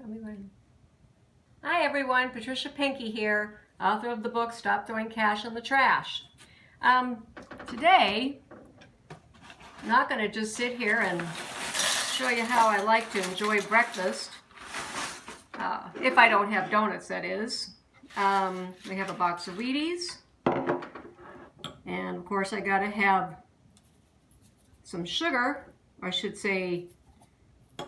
Tell me when. Hi everyone, Patricia Pinky here, author of the book Stop Throwing Cash in the Trash. Today, I'm not going to just sit here and show you how I like to enjoy breakfast, if I don't have donuts, that is. We have a box of Wheaties, and of course I got to have some sugar, or I should say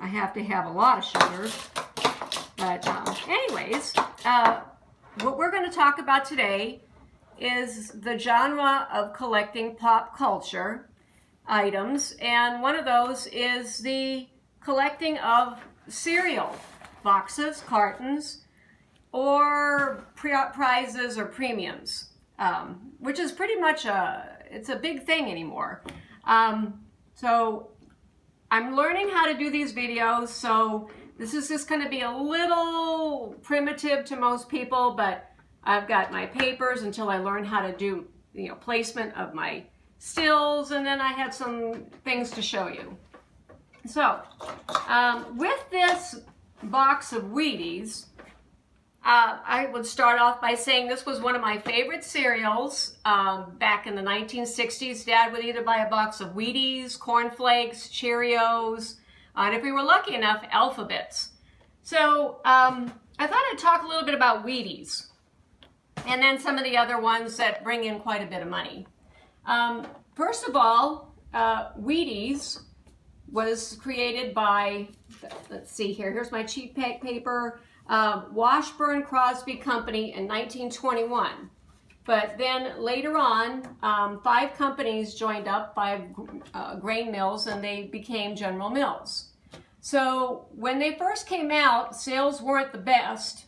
I have to have a lot of sugar. But anyways, what we're going to talk about today is the genre of collecting pop culture items, and one of those is the collecting of cereal boxes, cartons, or prizes or premiums, which is pretty much it's a big thing anymore. So I'm learning how to do these videos, so this is just going to be a little primitive to most people, but I've got my papers until I learn how to do, placement of my stills, and then I have some things to show you. So, with this box of Wheaties, I would start off by saying this was one of my favorite cereals. Back in the 1960s, Dad would either buy a box of Wheaties, Corn Flakes, Cheerios, and if we were lucky enough, Alphabets. So I thought I'd talk a little bit about Wheaties, and then some of the other ones that bring in quite a bit of money. First of all, Wheaties was created by, let's see here, here's my cheap paper, Washburn Crosby Company in 1921. But then later on, 5 companies joined up, 5 grain mills, and they became General Mills. So when they first came out, sales weren't the best.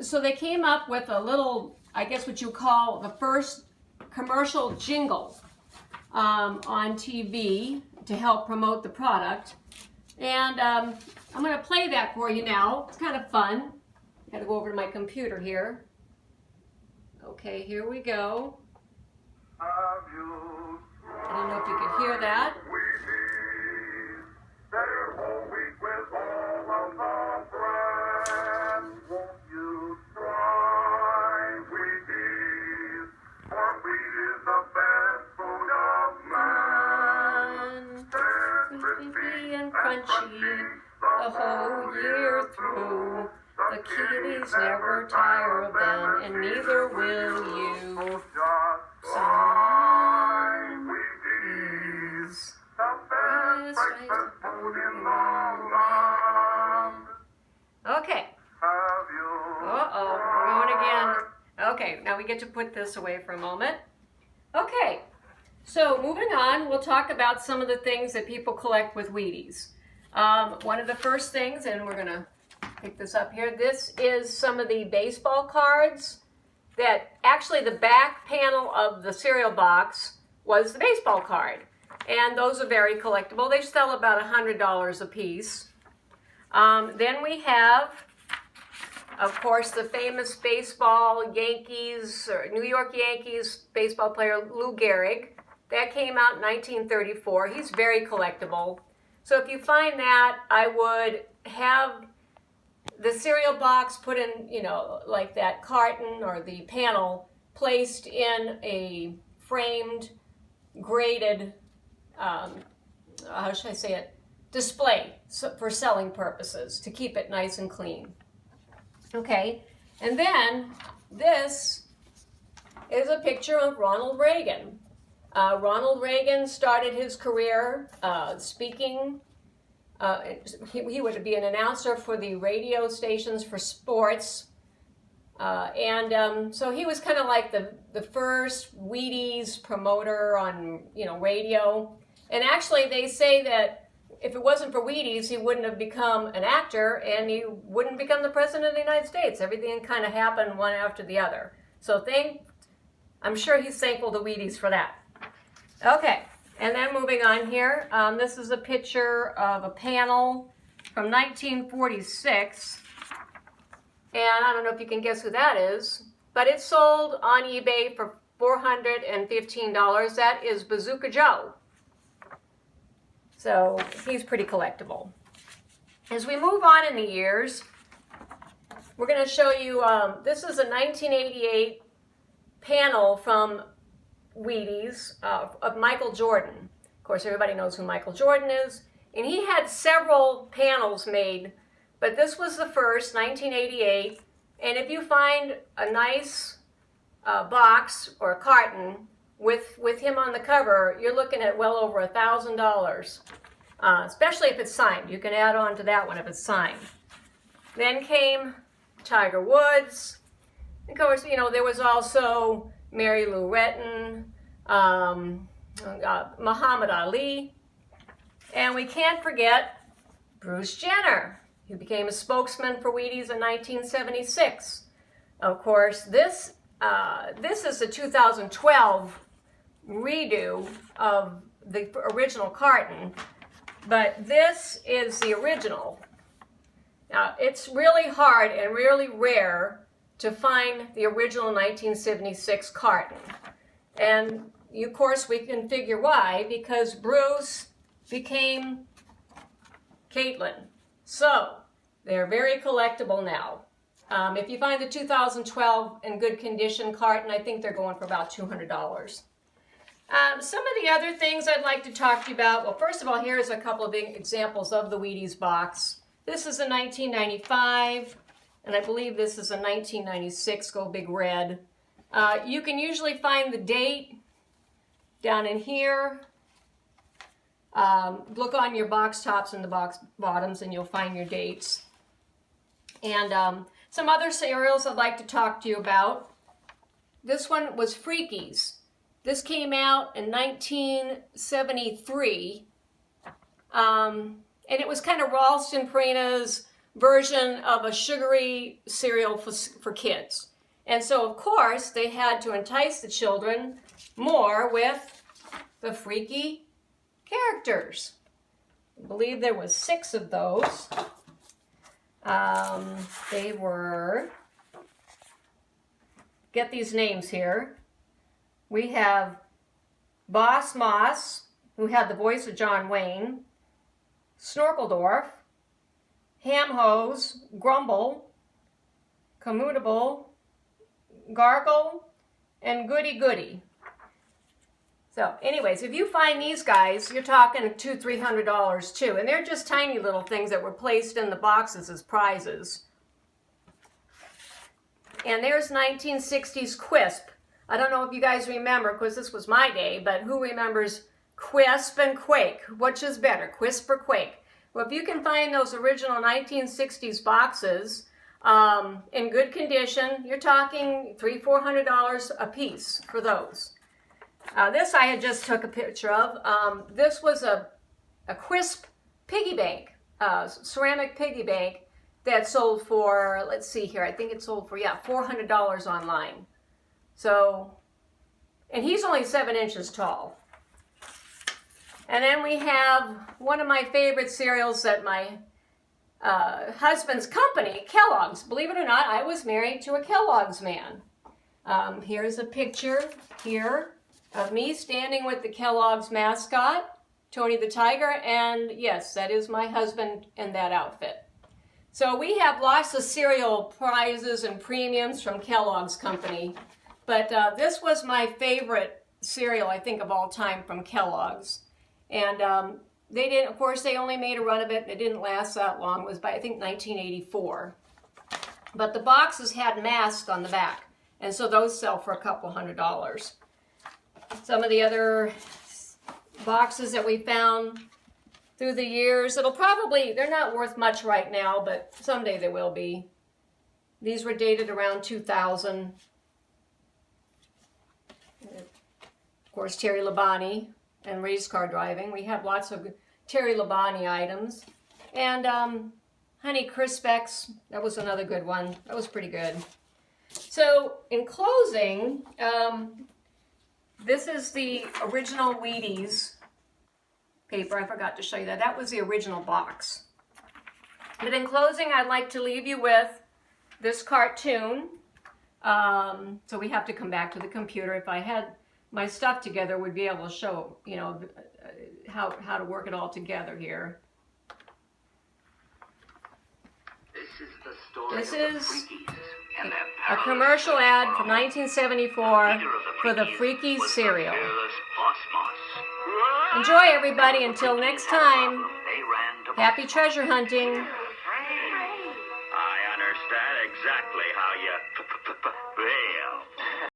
So they came up with a little, I guess what you call the first commercial jingle on TV to help promote the product. And I'm going to play that for you now. It's kind of fun. Got to go over to my computer here. Okay, here we go. I don't know if you can hear that. Crispy and crunchy the whole year through. The kiddies never tire of them, and neither will you. Okay. Uh-oh, we're going again. Okay, now we get to put this away for a moment. Okay, so moving on, we'll talk about some of the things that people collect with Wheaties. One of the first things, and we're going to pick this up here. This is some of the baseball cards that actually the back panel of the cereal box was the baseball card. And those are very collectible. They sell about $100 a piece. Then we have, of course, the famous baseball Yankees, or New York Yankees baseball player Lou Gehrig. That came out in 1934. He's very collectible. So if you find that, I would have the cereal box put in, like that carton or the panel placed in a framed, graded, how should I say it, display for selling purposes to keep it nice and clean. Okay, and then this is a picture of Ronald Reagan. Ronald Reagan started his career speaking. He would be an announcer for the radio stations for sports. So he was kind of like the first Wheaties promoter on, radio. And actually they say that if it wasn't for Wheaties, he wouldn't have become an actor and he wouldn't become the president of the United States. Everything kind of happened one after the other. So I'm sure he's thankful to Wheaties for that. Okay, and then moving on here, this is a picture of a panel from 1946, and I don't know if you can guess who that is, but it's sold on eBay for $415. That is Bazooka Joe. So he's pretty collectible. As we move on in the years, we're going to show you, this is a 1988 panel from Wheaties of Michael Jordan. Of course, everybody knows who Michael Jordan is. And he had several panels made, but this was the first, 1988. And if you find a nice box or a carton with him on the cover, you're looking at well over $1,000, especially if it's signed. You can add on to that one if it's signed. Then came Tiger Woods. Of course, you know, there was also Mary Lou Retton, Muhammad Ali, and we can't forget Bruce Jenner, who became a spokesman for Wheaties in 1976. Of course, this is a 2012 redo of the original carton, but this is the original. Now, it's really hard and really rare to find the original 1976 carton. And of course, we can figure why, because Bruce became Caitlin. So, they're very collectible now. If you find the 2012 in good condition carton, I think they're going for about $200. Some of the other things I'd like to talk to you about, well, first of all, here's a couple of examples of the Wheaties box. This is a 1995, and I believe this is a 1996 Go Big Red. You can usually find the date down in here. Look on your box tops and the box bottoms and you'll find your dates. And some other cereals I'd like to talk to you about. This one was Freakies. This came out in 1973. And it was kind of Ralston Purina's version of a sugary cereal for kids. And so, of course, they had to entice the children more with the freaky characters. I believe there was 6 of those. They were, get these names here. We have Boss Moss, who had the voice of John Wayne, Snorkeldorf, Ham Hose, Grumble, Commutable, Gargle, and Goody Goody. So anyways, if you find these guys, you're talking $200–300 too. And they're just tiny little things that were placed in the boxes as prizes. And there's 1960s Quisp. I don't know if you guys remember, because this was my day, but who remembers Quisp and Quake? Which is better, Quisp or Quake? Well, if you can find those original 1960s boxes in good condition, you're talking $300–400 a piece for those. This I had just took a picture of. This was a Quisp piggy bank, ceramic piggy bank that sold for, let's see here, I think it sold for, yeah, $400 online. So, and he's only 7 inches tall. And then we have one of my favorite cereals that my husband's company, Kellogg's. Believe it or not, I was married to a Kellogg's man. Here's a picture here of me standing with the Kellogg's mascot, Tony the Tiger, and yes, that is my husband in that outfit. So we have lots of cereal prizes and premiums from Kellogg's company, but this was my favorite cereal, I think, of all time from Kellogg's. And they didn't, of course, they only made a run of it. It didn't last that long. It was by, I think, 1984. But the boxes had masks on the back, and so those sell for $200. Some of the other boxes that we found through the years, it'll probably, they're not worth much right now, but someday they will be. These were dated around 2000. Of course, Terry Labonte and race car driving. We have lots of Terry Labonte items. And Honey Crispex, that was another good one. That was pretty good. So, in closing, this is the original Wheaties paper. I forgot to show you that. That was the original box. But in closing, I'd like to leave you with this cartoon. So we have to come back to the computer. If I had my stuff together, we'd be able to show, you know, how to work it all together here. This is a commercial ad from 1974 for the Freakies cereal. Enjoy, everybody. Until next time, happy treasure hunting. I understand exactly how you feel.